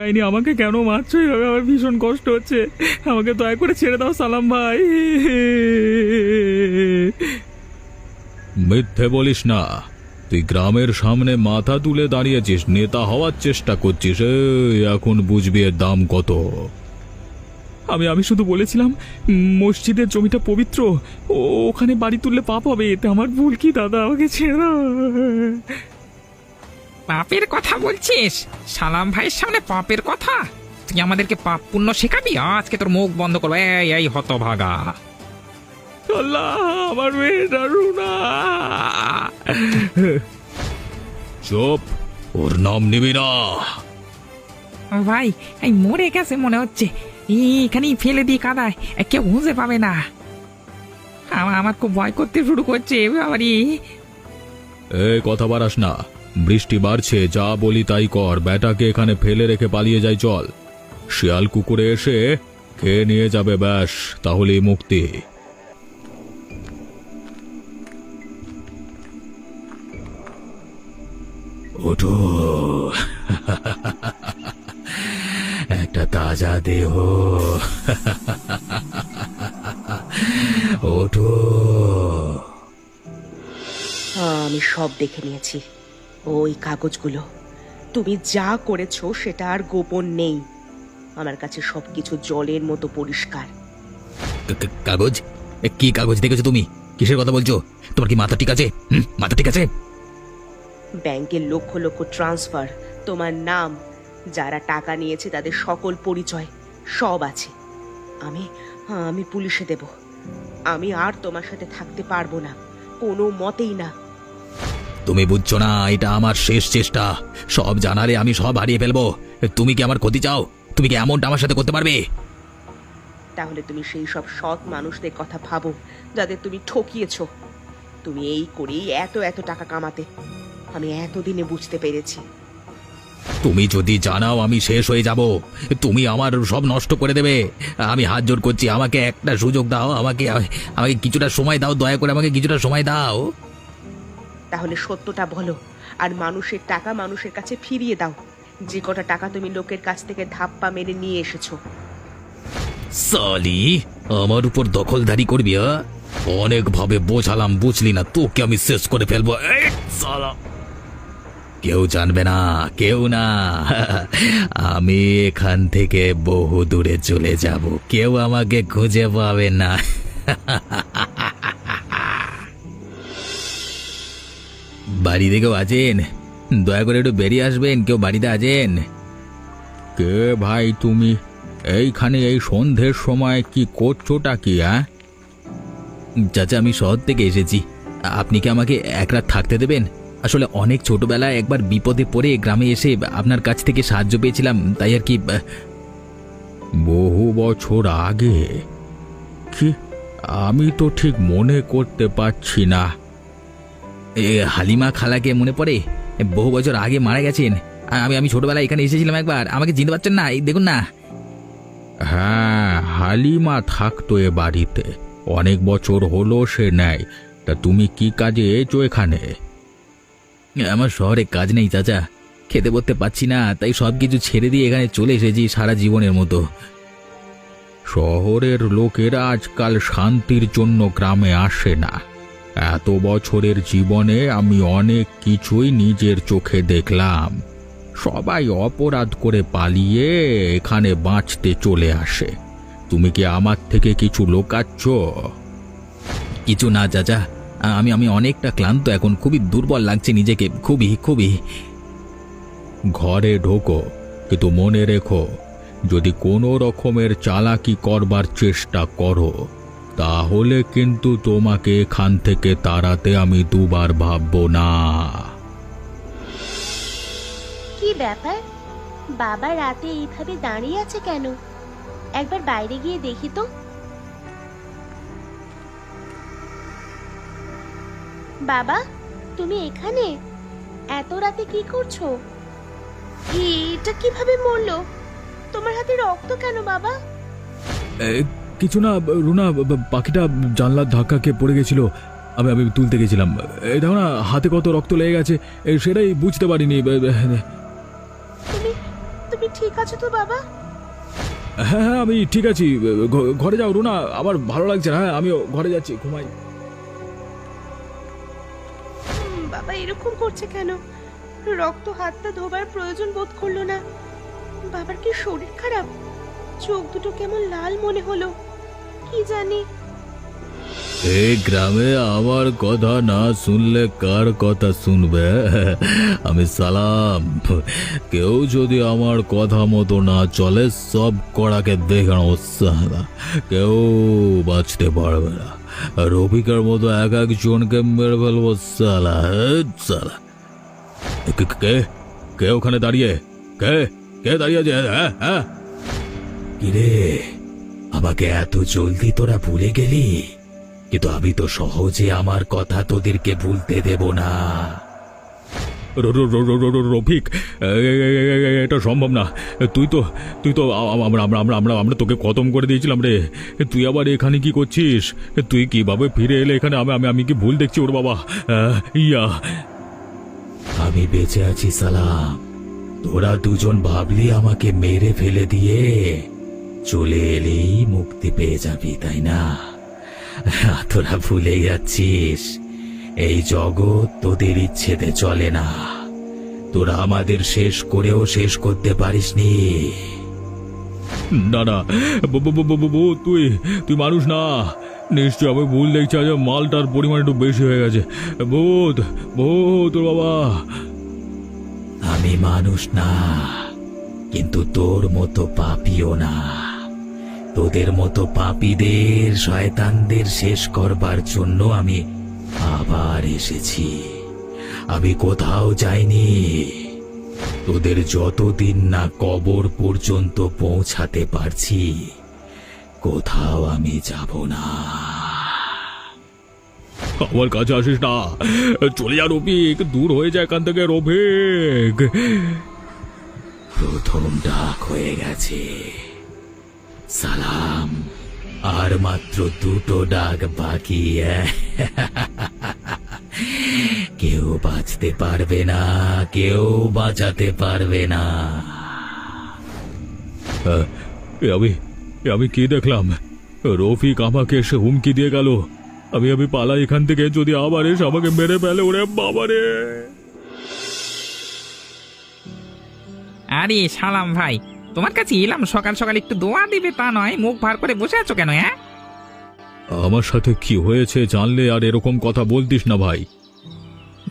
তাইনি আমাকে কেন মারছো এভাবে? আমার ভীষণ কষ্ট হচ্ছে, আমাকে দয়া করে ছেড়ে দাও সালাম ভাই। মিথ্যে বলিস না। তুই গ্রামের সামনে মাথা তুলে দাঁড়িয়েছিস, নেতা হওয়ার চেষ্টা করছিস। এখন বুঝবি এর দাম কত। আমি শুধু বলেছিলাম মসজিদের জমিটা পবিত্র, ওখানে বাড়ি তুললে পাপ হবে, এতে আমার ভুল কি দাদা? আমাকে ছেড়ে দাও। পাপের কথা বলছিস? সালাম ভাইয়ের সামনে পাপের কথা? তুই আমাদেরকে পাপ পুণ্য শেখাবি? আজকে তোর মুখ বন্ধ করবো। এই হতভাগা! আল্লাহ, আমার মেয়েটা রুনা। চুপ, ওর নাম নিবি না। ভাই, এই মরে গেছে মনে হচ্ছে। এখানেই ফেলে দিয়ে কাদায়, কেউ খুঁজে পাবে না। আমার খুব ভয় করতে শুরু করছে বাবারি। কথা বাড়াস না। বৃষ্টি বাড়ছে, যা বলি তাই কর। ব্যাটাকে এখানে ফেলে রেখে পালিয়ে যাই চল। শিয়াল কুকুরে এসে খেয়ে নিয়ে যাবে, ব্যাস, তাহলেই মুক্তি। ওঠো, একটা তাজা দেহ। ওঠো। আমি সব দেখে নিয়েছি। ওই কাগজগুলো, তুমি যা করেছো সেটা আর গোপন নেই। আমার কাছে সবকিছু জলের মতো পরিষ্কার। কাগজ? কি কাগজ দেখেছো তুমি? কিসের কথা বলছো? তোমার কি মাথা ঠিক আছে? মাথা ঠিক আছে? ব্যাংকের লক্ষ লক্ষ ট্রান্সফার, তোমার নাম, যারা টাকা নিয়েছে তাদের সকল পরিচয় সব আছে। আমি আমি পুলিশে দেব। আমি আর তোমার সাথে থাকতে পারবো না, কোনো মতেই না। তুমি বুঝছো না, এটা আমার শেষ চেষ্টা। সব জানালে আমি সব হারিয়ে ফেলবো। তুমি কি আমার ক্ষতি চাও? তুমি কি এমনটা আমার সাথে করতে পারবে? তাহলে তুমি সেই সব সৎ মানুষদের কথা ভাবো যাদের তুমি ঠকিয়েছো। তুমি এই করেই এত এত টাকা কামাতে। আমি এতদিনে বুঝতে পেরেছি। তুমি যদি জানাও আমি শেষ হয়ে যাব, তুমি আমার সব নষ্ট করে দেবে। আমি হাত জোড় করছি, আমাকে একটা সুযোগ দাও। আমাকে আমাকে কিছুটা সময় দাও, দয়া করে আমাকে কিছুটা সময় দাও। তাহলে সত্যটা বলো, আর মানুষের টাকা মানুষের কাছে ফিরিয়ে দাও। যে কটা টাকা তুমি লোকের কাছ থেকে ধাপ্পা মেরে নিয়ে এসেছো। সালি, আমার উপর দখলদারি করবি? অনেক ভাবে বোঝালাম, বুঝলি না? তোকে আমি শেষ করে ফেলবো। কেউ জানবে না, কেউ না। আমি এখান থেকে বহু দূরে চলে যাব, কেউ আমাকে খুঁজে পাবে না। বাড়িতে কেউ আছেন? দয়া করে একটু বেরিয়ে আসবেন। কেউ বাড়িতে আছেন? কে ভাই তুমি? এইখানে এই সন্ধ্যের সময় কি করছোটা কি? চাচা, আমি শহর থেকে এসেছি। আপনি কি আমাকে এক রাত থাকতে দেবেন? আসলে অনেক ছোটবেলায় একবার বিপদে পড়ে গ্রামে এসে আপনার কাছ থেকে সাহায্য পেয়েছিলাম, তাই আর কি। বহু বছর আগে? কি, আমি তো ঠিক মনে করতে পারছি না। হালিমা খালাকে মনে পড়ে? বহু বছর আগে মারা গেছেন। আমি ছোটবেলায় এখানে এসেছিলাম একবার। আমাকে চিনতে পারছেন না? এই দেখুন না। হ্যাঁ, হালিমা থাকতো এ বাড়িতে। অনেক বছর হলো সে নেয়। তা তুমি কি কাজে এসো এখানে? আমার শহরে কাজ নেই চাচা, খেতে পড়তে পাচ্ছি না, তাই সবকিছু ছেড়ে দিয়ে এখানে চলে এসেছি সারা জীবনের মতো। শহরের লোকেরা আজকাল শান্তির জন্য গ্রামে আসে না। এত বছরের জীবনে আমি অনেক কিছুই নিজের চোখে দেখলাম। সবাই অপরাধ করে পালিয়ে এখানে বাঁচতে চলে আসে। তুমি কি আমার থেকে কিছু লোকাচ্ছ? কিছু না চাচা, আমি অনেকটা ক্লান্ত এখন, খুবই দুর্বল লাগছে নিজেকে, খুবই। ঘরে ঢোকো, কিন্তু মনে রেখো, যদি কোনো রকমের চালাকি করবার চেষ্টা করো তাহলে কিন্তু তোমাকে এখান থেকে তাড়াতে আমি দুবার ভাববো না। কি ব্যাপার? বাবা রাতে এইভাবে দাঁড়িয়ে আছে কেন? একবার বাইরে গিয়ে দেখি তো। বাবা, তুমি এখানে? এত রাতে কি করছো? এটা কিভাবে মরলো? তোমার হাতে রক্ত কেন বাবা? কিছু না রুনা, পাখিটা জানলার ধাক্কা খেয়ে পড়ে গেছিল, আমি তুলতে গেছিলাম। এই দেখো না, হাতে কত রক্ত লেগে গেছে, সেটাই বুঝতে পারিনি। তুমি তুমি ঠিক আছো তো বাবা? হ্যাঁ হ্যাঁ, আমি ঠিক আছি। ঘরে যাও রুনা, আমার ভালো লাগছে না। হ্যাঁ, আমিও ঘরে যাচ্ছি, ঘুমাই। বাবা এরকম করছে কেন? রক্ত হাতটা ধোবার প্রয়োজন বোধ করলো না। বাবার কি শরীর খারাপ? চোখ দুটো কেমন লাল মনে হলো, কি জানি। এই গ্রামে আমার কথা না শুনলে কার কথা শুনবে? আমি সালাম, কেউ যদি আমার কথা মতো না চলে সব কড়াকে দেখানো সালা, কেউ বাঁচতে পারবে না। রফিকার মতো এক একজনকে মেরে ফেলবো সালা। সালা কে কে ওখানে দাঁড়িয়ে? কে কে দাঁড়িয়ে আছে? হ্যাঁ হ্যাঁ, কিরে আমাকে এত জলদি তোরা ভুলে গেলি? কিন্তু আমি তো সহজে আমার কথা তোদেরকে ভুলতে দেব না। রফিক, এটা সম্ভব না। তুই তো আমরা তোকে খতম করে দিয়েছিলাম রে। তুই আবার এখানে কি করছিস? তুই কিভাবে ফিরে এলে এখানে? আমি কি ভুল দেখছি ওর বাবা? ইয়া, আমি বেঁচে আছি সালাম। তোরা দুজন ভাবলি আমাকে মেরে ফেলে দিয়ে চলে এলেই মুক্তি পেয়ে যাবি, তাই না? তোরা ভুলে যাচ্ছিস এই জগৎ তোদের ইচ্ছেতে চলে না। তোরা আমাদের শেষ করেও শেষ করতে পারিসনি। না না, তুই মানুষ না। নিশ্চয় আমি ভুল দেখছি। আজ মালটার পরিমাণ একটু বেশি হয়ে গেছে। ভূত ভূত ওর বাবা। আমি মানুষ না, কিন্তু তোর মতো পাপিও না। তোদের মতো পাপীদের, শয়তানদের শেষ করবার জন্য আমি আবার এসেছি। আমি কোথাও যাইনি। তোদের যতদিন না কবর পর্যন্ত পৌঁছাতে পারছি, কোথাও আমি যাব না। আমার কাছে আসিস না, চলে যা রফিক, দূর হয়ে যায় এখান থেকে রফিক। প্রথম ডাক হয়ে গেছে সালাম, আর মাত্র দুটো ডাক বাকি। কেউ বাঁচতে পারবে না, কেউ বাঁচাতে পারবে না। আমি কি দেখলাম? রফিক আমাকে এসে হুমকি দিয়ে গেল। আমি পালাই এখান থেকে, যদি আবার এসে আমাকে মেরে ফেলে। ওরে বাবারে! আরে সালাম ভাই, তোমার কাছে এলাম সকাল সকাল, একটু দোয়া দিবে তা নয়, মুখ ভার করে বসে আছো কেন? হ্যাঁ, আমার সাথে কি হয়েছে জানলে আর এরকম কথা বলতিস না ভাই।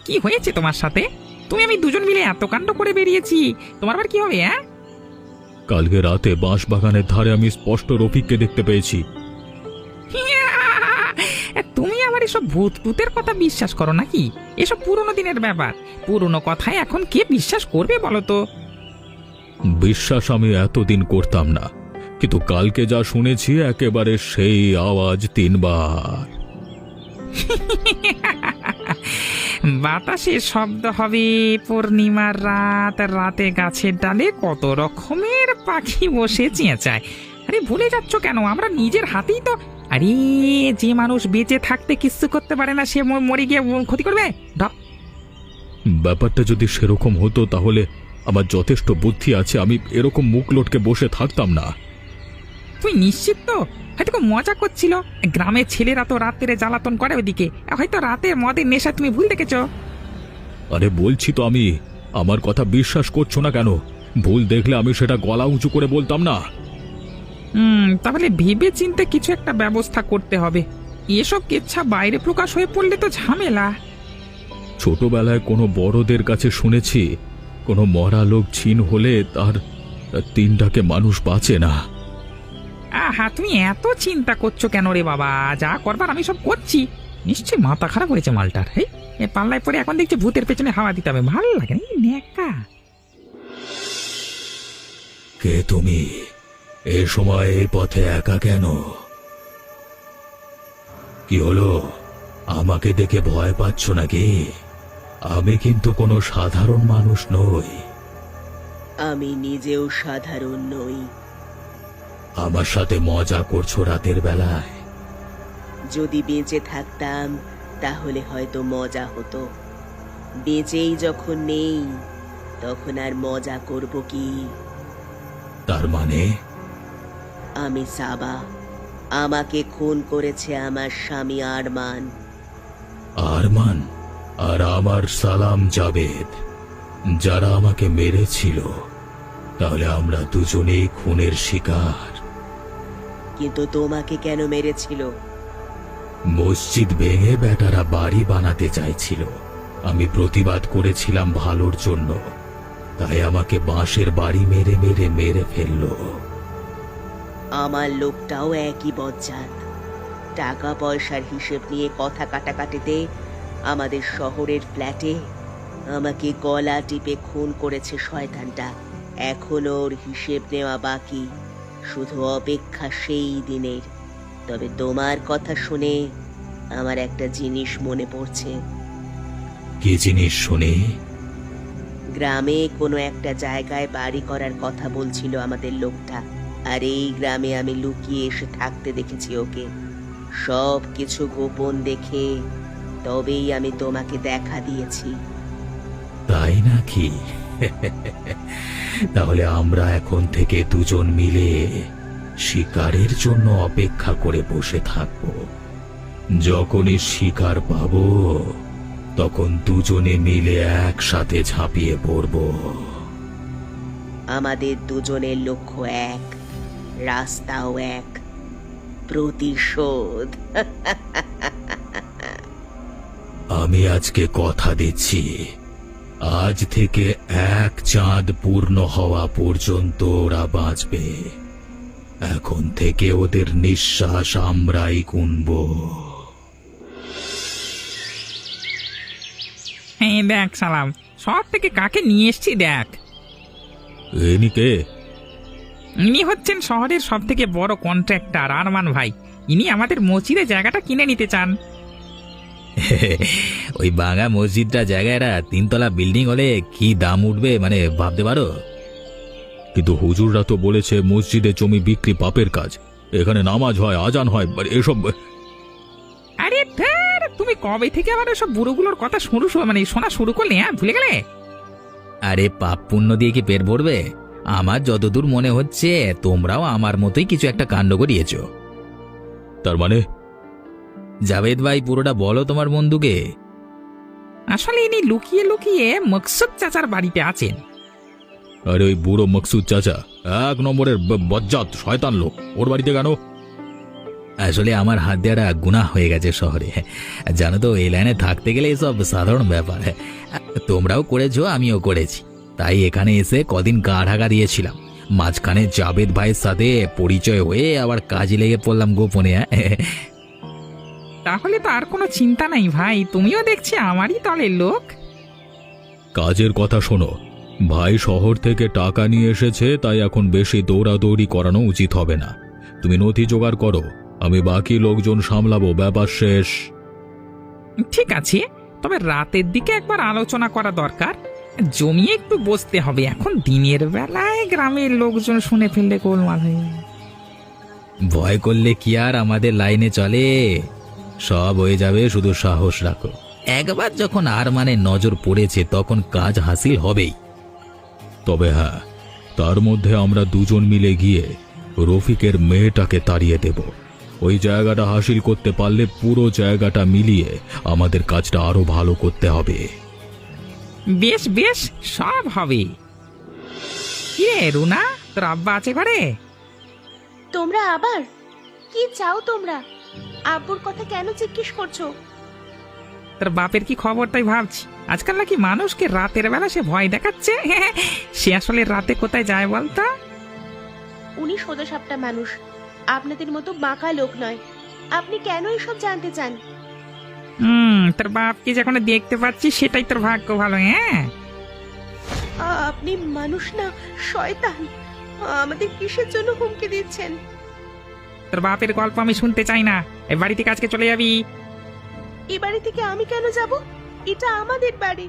কি হয়েছে তোমার সাথে? তুমি আমি দুজন মিলে এত কাণ্ড করে বেরিয়েছি, তোমার আবার কি হবে? হ্যাঁ, কালকে রাতে বাঁশ বাগানের ধারে আমি স্পষ্ট রফিককে দেখতে পেয়েছি। তুমি আবার এসব ভূত ভূতের কথা বিশ্বাস করো নাকি? এসব পুরনো দিনের ব্যাপার, পুরনো কথায় এখন কে বিশ্বাস করবে বলো তো? বিশ্বাস আমি এতদিন করতাম না, কিন্তু কালকে যা শুনেছি একেবারে সেই আওয়াজ 3 বার। বাতাসে শব্দ হবে, পূর্ণিমার রাত, রাতে গাছের ডালে কত রকমের পাখি বসে চেঁচায়। আরে ভুলে যাচ্ছ কেন? আমরা নিজের হাতেই তো। আরে যে মানুষ বেঁচে থাকতে কিচ্ছু করতে পারে না, সে মরে গিয়ে ক্ষতি করবে? ব্যাপারটা যদি সেরকম হতো তাহলে আমার যথেষ্ট বুদ্ধি আছে, আমি এরকম মুখ লটকে বসে থাকতাম না। তুই নিশ্চিত তো? হয়তো খুব মজা করছিল। গ্রামের ছেলেরা তো রাত্রে জ্বালাতন করে ওদিকে, হয়তো রাতে মদের নেশা তুমি ভুল দেখেছ। আরে বলছি তো আমি, আমার কথা বিশ্বাস করছো না কেন? ভুল দেখলে আমি সেটা গলা উঁচু করে বলতাম না? তাহলে ভেবে চিন্তে কিছু একটা ব্যবস্থা করতে হবে। এসব কেচ্ছা বাইরে প্রকাশ হয়ে পড়লে তো ঝামেলা। ছোটবেলায় কোনো বড়দের কাছে শুনেছি, কোনো মরা লোক ছিন হলে তার 3টাকে মানুষ বাঁচে না। আহা, তুমি এত চিন্তা করছো কেন রে বাবা? যা করবার আমি সব করছি। নিশ্চয়ই মাথা খারাপ হয়েছে মালটার। এ পাল্লায় পরে এখন দেখছি ভূতের পেছনে হাওয়া দিতে হবে। ভালো লাগে না নেকা। কে তুমি? এ সময় এই পথে একা কেন? কি হলো? আমাকে দেখে ভয় পাচ্ছ নাকি? আমি কিন্তু কোনো সাধারণ মানুষ নই। আমি নিজেও সাধারণ নই। আমার সাথে মজা করছো রাতের বেলায়? যদি বেঁচে থাকতাম তাহলে হয়তো মজা হতো। বেঁচেই যখন নেই, তখন আর মজা করব কি? তার মানে আমি সাবা, আমাকে খুন করেছে আমার স্বামী আরমান। আরমান আর আমার সালাম জাবেদ যারা আমাকে মেরেছিল, তাহলে আমরা দুজনেই খুনের শিকার। কিন্তু তোমাকে কেন মেরেছিল? মসজিদ ভেঙে বেটারা বাড়ি বানাতে চাইছিল। আমি প্রতিবাদ করেছিলাম ভালোর জন্য, তাই আমাকে বাঁশের বাড়ি মেরে মেরে মেরে ফেললো। আমার লোকটাও একই বজ্জাত। টাকা পয়সার হিসেব নিয়ে কথা কাটাকাটিতে আমাদের শহরের ফ্ল্যাটে আমাকে গলা টিপে খুন করেছে শয়তানটা। এখনো ওর হিসেব নেওয়া বাকি, শুধু অপেক্ষা সেই দিনের। তবে তোমার কথা শুনে আমার একটা জিনিস মনে পড়ছে। কি জিনিস শুনি? গ্রামে কোনো একটা জায়গায় বাড়ি করার কথা বলছিল আমাদের লোকটা, আর এই গ্রামে আমি লুকিয়ে এসে থাকতে দেখেছি ওকে। সব কিছু গোপন দেখে তবেই আমি তোমাকে দেখা দিয়েছি। তাই নাকি? তাহলে আমরা এখন থেকে দুজন মিলে শিকারের জন্য অপেক্ষা করে বসে থাকব। যখনই শিকার পাবো, তখন দুজনে মিলে একসাথে ঝাঁপিয়ে পড়ব। আমাদের দুজনের লক্ষ্য এক, রাস্তাও এক, প্রতিশোধ। আমি আজকে কথা দিচ্ছি, আজ থেকে এক চাঁদ পূর্ণ হওয়া পর্যন্ত ওরা বাঁচবে। এখন থেকে ওদের নিঃশ্বাস আমরাই গুনব। হ্যাঁ দেখ সালাম, শহর থেকে কাকে নিয়ে এসছি দেখ। এনি কে? ইনি হচ্ছেন শহরের সব থেকে বড় কন্ট্রাক্টর আরমান ভাই। ইনি আমাদের মসজিদে জায়গাটা কিনে নিতে চান। ওই বাঙা মসজিদটা জায়গায় 3 তলা বিল্ডিং হলে কি দাম উঠবে মানে ভাবতে পারো? কিন্তু হুজুররা তো বলেছে মসজিদে জমি বিক্রি পাপের কাজ, এখানে নামাজ হয়, আজান হয়, এসব। আরে ধ্যার, তুমি কবে থেকে আবার সব বুড়োগুলোর কথা মানে শোনা শুরু করলে? হ্যাঁ, ভুলে গেলে? আরে পাপ পুণ্য দিয়ে কি পেট ভরবে? আমার যতদূর মনে হচ্ছে তোমরাও আমার মতোই কিছু একটা কাণ্ড করিয়েছ। তার মানে? জাভেদ ভাই, পুরোটা বলো তোমার বন্ধুকে। আসলে ইনি লুকিয়ে লুকিয়ে মকসুদ চাচার বাড়িতে আছেন। আরে ওই বুড়ো মকসুদ চাচা 1 নম্বরের বজ্জাত শয়তান লোক, ওর বাড়িতে কেন? আসলে আমার হাত দেওয়াটা গুনাহ হয়ে গেছে শহরে, জানো তো। এই লাইনে থাকতে গেলে এসব সাধারণ ব্যাপার। তোমরাও করেছো, আমিও করেছি, তাই এখানে এসে কদিন গা ঢাকা দিয়েছিলাম। মাঝখানে জাভেদ ভাইয়ের সাথে পরিচয় হয়ে আবার কাজে লেগে পড়লাম গোপনে। তাহলে তো আর কোনো চিন্তা নাই ভাই, তুমিও দেখছি আমারই দলের লোক। কাজের কথা শোনো, ভাই শহর থেকে টাকা নিয়ে এসেছে, তাই এখন বেশি দৌড়াদৌড়ি করানো উচিত হবে না। তুমি নথি জোগাড় করো, আমি বাকি লোকজন সামলাবো, ব্যাপার শেষ। ঠিক আছে, তবে রাতের দিকে একবার আলোচনা করা দরকার। জমিয়ে একটু বসতে হবে, এখন দিনের বেলায় গ্রামের লোকজন শুনে ফেললে গোলমাল হয়ে যাবে। ভয় করলে কি আর আমাদের লাইনে চলে? সব হয়ে যাবে, শুধু সাহস রাখো। একবার যখন আরমানের নজর পড়েছে তখন কাজ হাসিল হবেই। তবে হ্যাঁ, তার মধ্যে আমরা দুজন মিলে গিয়ে রফিকের মেয়েটাকে তাড়িয়ে দেব। ওই জায়গাটা হাসিল করতে পারলে পুরো জায়গাটা মিলিয়ে আমাদের কাজটা আরো ভালো করতে হবে। বেশ বেশ, সব হবে। কিরে রুনা, তোর আব্বা আছে ঘরে? তোমরা আবার কি চাও? তোমরা আব্বুর কথা কেন জিজ্ঞেস করছো? তোর বাপের কি খবর তাই ভাবছি। আজকাল নাকি মানুষকে রাতের বেলা সে ভয় দেখাচ্ছে। সে আসলে রাতে কোথায় যায় বলতো? উনি সোজা সাপটা মানুষ, আপনাদের মতো বাঁকা লোক নয়। আপনি কেন এসব জানতে চান? তোর বাপকে যখন দেখতে পাচ্ছি সেটাই তোর ভাগ্য ভালো। হ্যাঁ, আপনি মানুষ না শয়তান। আমাদের কিসের জন্য হুমকি দিচ্ছেন? তোর বাপের গল্প আমি শুনতে চাই না। এই বাড়ি থেকে আজকে চলে যাবি। এ বাড়ি থেকে আমি কেন যাব? এটা আমাদের বাড়ি।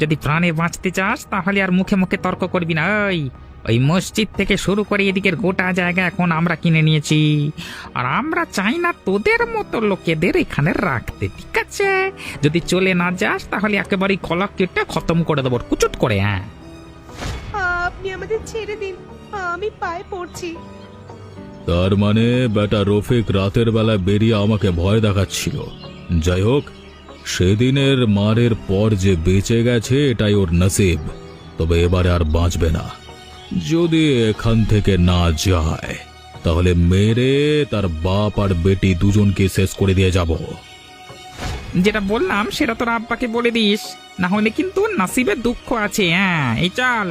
যদি প্রাণে বাঁচতে চাস তাহলে আর মুখে মুখে তর্ক করবি না। ওই মসজিদ থেকে শুরু করে এদিকের গোটা জায়গা এখন আমরা কিনে নিয়েছি, আর আমরা চাই না তোদের মতো লোকেদের এখানে রাখতে, ঠিক আছে? যদি চলে না যাস তাহলে একেবারে কলা কেটে খতম করে দেবো কুচুট করে। হ্যাঁ, আপনি আপনি আমাদের ছেড়ে দিন, আমি পায়ে পড়ছি। তার মানে বেটা রফিক রাতের বেলা বেরিয়ে আমাকে ভয় দেখাচ্ছিল। যাই হোক, সেদিনের মারের পর যে বেঁচে গেছে এটাই ওর নসিব। তবে এবারে আর বাঁচবে না। যদি এখান থেকে না যায় তাহলে মেরে তার বাপ আর বেটি দুজনকে শেষ করে দিয়ে যাব। যেটা বললাম সেটা তোর আব্বাকে বলে দিস, না হলে কিন্তু নাসিবের দুঃখ আছে। হ্যাঁ, এই চল।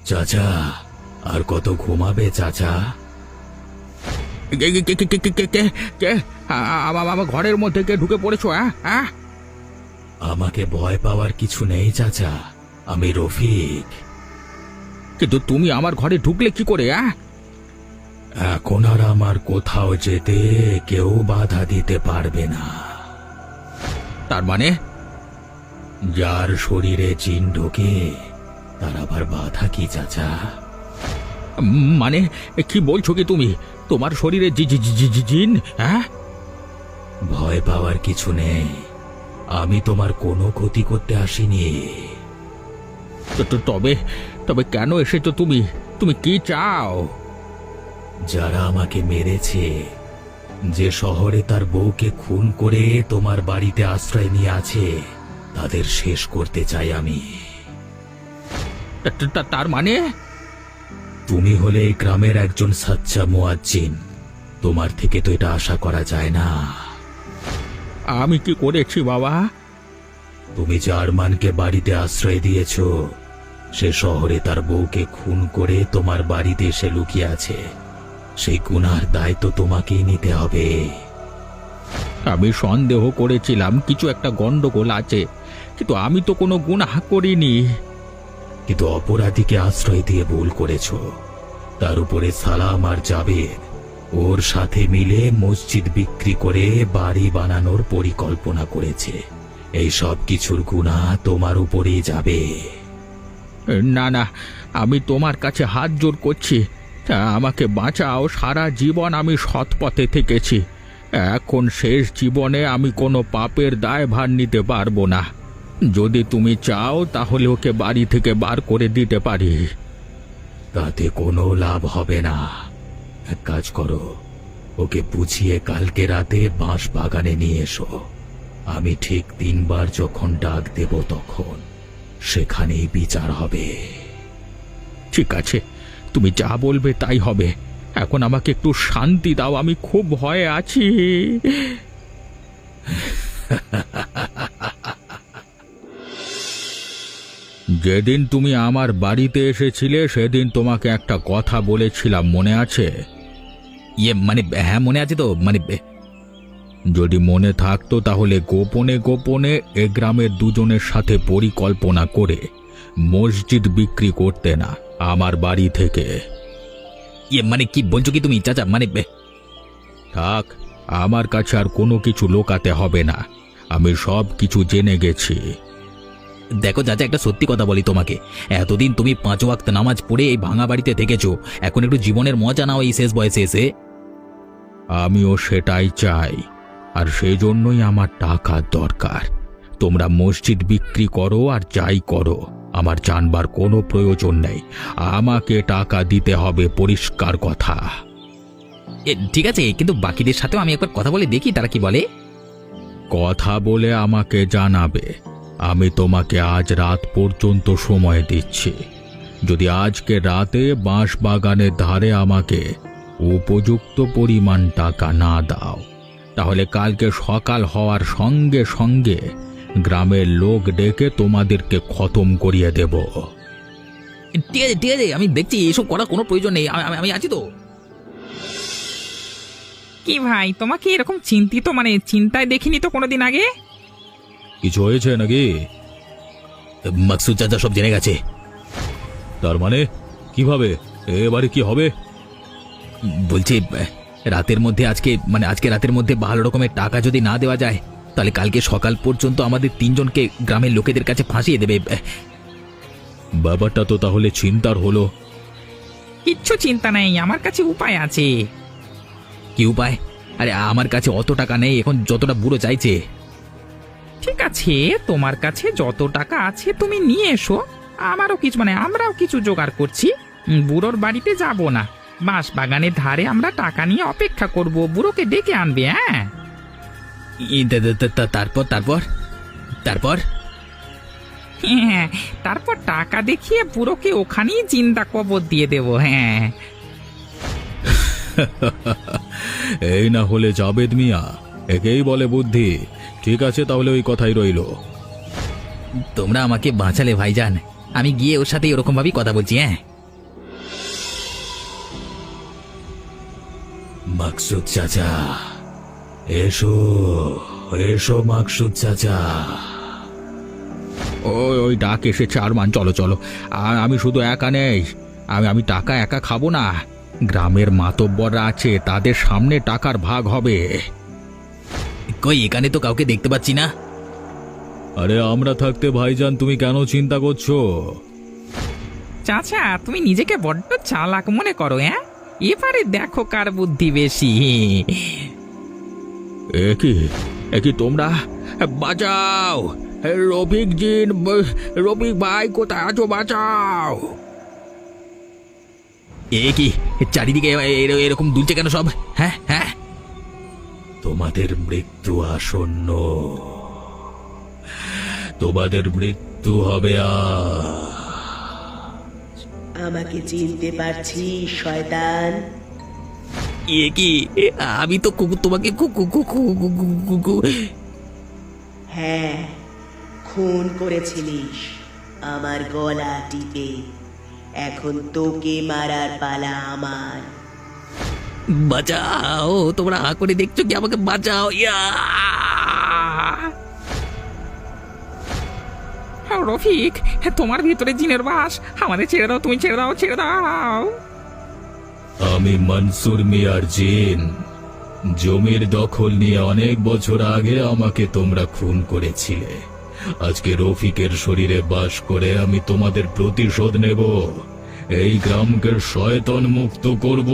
চাচা, আর কত ঘুমাবে চাচা? আমার ঘরের মধ্যে কে ঢুকে পড়েছো? আমাকে ভয় পাওয়ার কিছু নেই চাচা, আমি রফিক। কিন্তু তুমি আমার ঘরে ঢুকলে কি করে? এখন আর আমার কোথাও যেতে কেউ বাধা দিতে পারবে না। তার মানে যার শরীরে জিন ঢোকে তার আবার বাধা কি চাচা? মানে কি বলছো কি তুমি? তোমার শরীরে জিন? ভয় পাওয়ার কিছু নেই, আমি তোমার কোনো ক্ষতি করতে আসিনি। তবে তবে কেন এসেছো তুমি? তুমি কি চাও? যারা আমাকে মেরেছে, যে শহরে তার বউকে খুন করে তোমার বাড়িতে আশ্রয় নিয়ে আছে, তাদের শেষ করতে চাই আমি। তার মানে তুমি হলে এই গ্রামের একজন সাচ্চা মুয়াজ্জিন, তোমার থেকে তো এটা আশা করা যায় না। আমি কি করেছি বাবা? তুমি যে আরমানকে বাড়িতে আশ্রয় দিয়েছ, সে শহরে তার বউকে খুন করে তোমার বাড়িতে এসে লুকিয়ে আছে। সেই গুনার দায় তো তোমাকেই নিতে হবে। আমি সন্দেহ করেছিলাম কিছু একটা গন্ডগোল আছে, কিন্তু আমি তো কোনো গুনাহ করিনি। কিন্তু অপরাধীকে আশ্রয় দিয়ে ভুল করেছ। তার উপরে সালাম আর জাবেদ ওর সাথে মিলে মসজিদ বিক্রি করে বাড়ি বানানোর পরিকল্পনা করেছে। এই সব কিছুর গুনাহ তোমার উপরেই যাবে। না না, আমি তোমার কাছে হাত জোড় করছি, আমাকে বাঁচাও। সারা জীবন আমি সৎ পথে থেকেছি, এখন শেষ জীবনে আমি কোনো পাপের দায়ভার নিতে পারবো না। যদি তুমি চাও তাহলে ওকে বাড়ি থেকে বার করে দিতে পারি। তাতে কোনো লাভ হবে না। এক কাজ করো, ওকে বুঝিয়ে কালকে রাতে বাঁশ বাগানে নিয়ে এসো। আমি ঠিক 3 বার যখন ডাক দেব তখন সেখানেই বিচার হবে। ঠিক আছে, তুমি যা বলবে তাই হবে। এখন আমাকে একটু শান্তি দাও, আমি খুব ভয়ে আছি। যেদিন তুমি আমার বাড়িতে এসেছিলে সেদিন তোমাকে একটা কথা বলেছিলাম, মনে আছে? মানে হ্যাঁ, মনে আছে তো। মানে যদি মনে থাকতো তাহলে গোপনে গোপনে এ গ্রামের দুজনের সাথে পরিকল্পনা করে মসজিদ বিক্রি করতে না আমার বাড়ি থেকে। মানে কি বলছো কি তুমি চাচা? মানে থাক, আমার কাছে আর কোনো কিছু লোকাতে হবে না, আমি সব কিছু জেনে গেছি। দেখো চাচা, একটা সত্যি কথা বলি তোমাকে, এতদিন তুমি 5 ওয়াক্ত নামাজ পড়ে এই ভাঙা বাড়িতে থেকেছো, এখন একটু জীবনের মজা নাও এই শেষ বয়সে এসে। আমিও সেটাই চাই, আর সেই জন্যই আমার টাকার দরকার। তোমরা মসজিদ বিক্রি করো আর যাই করো, আমার জানবার কোনো প্রয়োজন নেই। আমাকে টাকা দিতে হবে, পরিষ্কার কথা। ঠিক আছে, কিন্তু বাকিদের সাথেও আমি একবার কথা বলে দেখি তারা কি বলে। কথা বলে আমাকে জানাবে। আমি তোমাকে আজ রাত পর্যন্ত সময় দিচ্ছি। যদি আজকে রাতে বাঁশ বাগানের ধারে আমাকে উপযুক্ত পরিমাণ টাকা না দাও, তাহলে কালকে সকাল হওয়ার সঙ্গে সঙ্গে গ্রামের লোক ডেকে তোমাদেরকে খতম করিয়ে দেব। ঠিক আছে ঠিক আছে, আমি দেখছি, এসব করার কোনো প্রয়োজন নেই, আমি আছি তো। কি ভাই, তোমাকে এরকম চিন্তিত, মানে চিন্তায় দেখিনি তো কোনোদিন আগে। কিছু হয়েছে নাকি? মাকসুদ চাচা সব জেনে গেছে। তার মানে কিভাবে? এবারে কি হবে? বলছি রাতের মধ্যে আজকে রাতের মধ্যে ভালো রকমের টাকা যদি না দেওয়া যায়, তাহলে কালকে সকাল পর্যন্ত আমাদের 3 জনকে গ্রামের লোকেদের কাছে ফাঁসিয়ে দেবে। ব্যাপারটা তো তাহলে চিন্তার হলো। কিচ্ছু চিন্তা নেই, আমার কাছে উপায় আছে। কি উপায়? আরে আমার কাছে অত টাকা নেই এখন, যতটা বুড়ো চাইছে। ঠিক আছে, তোমার কাছে যত টাকা আছে তুমি নিয়ে এসো। আমারও কিছু আমরাও কিছু জোগাড় করছি। বুড়োর বাড়িতে যাব না, বাঁশ বাগানের ধারে আমরা টাকা নিয়ে অপেক্ষা করব, বুড়োকে ডেকে আনবে। হ্যাঁ, তারপর তারপর তারপর হ্যাঁ, তারপর টাকা দেখিয়ে বুড়োকে ওখানেই জিন্দা কবর দিয়ে দেবো। হ্যাঁ, এই না হলে জাবেদ মিয়া, একেই বলে বুদ্ধি। ঠিক আছে, তাহলে ওই কথাই রইলো। তোমরা আমাকে বাঁচালে ভাইজান, আমি গিয়ে ওর সাথে এরকম ভাবেই কথা বলছি। হ্যাঁ, মাকসুদ চাচা, এসো এসো মাকসুদ চাচা। ওই ডাক এসেছে আরমান, চলো চলো। আর আমি শুধু একা নেই, আমি টাকা একা খাবো না। গ্রামের মাতব্বররা আছে, তাদের সামনে টাকার ভাগ হবে। কই, এখানে তো কাউকে দেখতে পাচ্ছি না। আরে আমরা থাকতে ভাইজান তুমি কেন চিন্তা করছো? চাচা তুমি নিজেকে বড্ড চালাক মনে করো। হ্যাঁ, এবারে দেখো কার বুদ্ধি বেশি। একই তোমরা বাঁচাও! রফিক ভাই কোথায় আছো? বাঁচাও! কি চারিদিকে এরকম দুলছে কেন সব? হ্যাঁ হ্যাঁ, তোমাদের মৃত্যু আসন্ন, তোমাদের মৃত্যু হবে। আমাকে চিনতে পারছিস শয়তান? কি আমি তো তোমাকে হ্যাঁ, খুন করেছিলিস আমার গলা টিপে। এখন তোকে মারার পালা আমার। বাঁচাও! তোমরা হা করে দেখছো কি? আমাকে বাঁচাও! রফিক, তোমার ভিতরে জিনের বাস, আমাদের ছেড়ে দাও, তুমি ছেড়ে দাও, ছেড়ে দাও। আমি মনসুর মিয়ার জিন। জমির দখল নিয়ে অনেক বছর আগে আমাকে তোমরা খুন করেছিলে। আজকে রফিকের শরীরে বাস করে আমি তোমাদের প্রতিশোধ নেব। এই গ্রামকে শয়তান মুক্ত করব।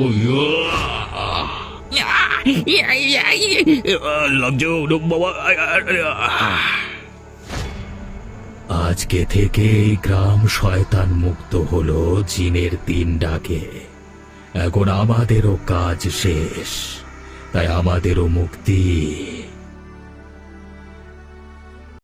আজকে থেকে এই গ্রাম শয়তান মুক্ত হলো জিনের দিন ডাকে। এখন আমাদেরও কাজ শেষ, তাই আমাদেরও মুক্তি।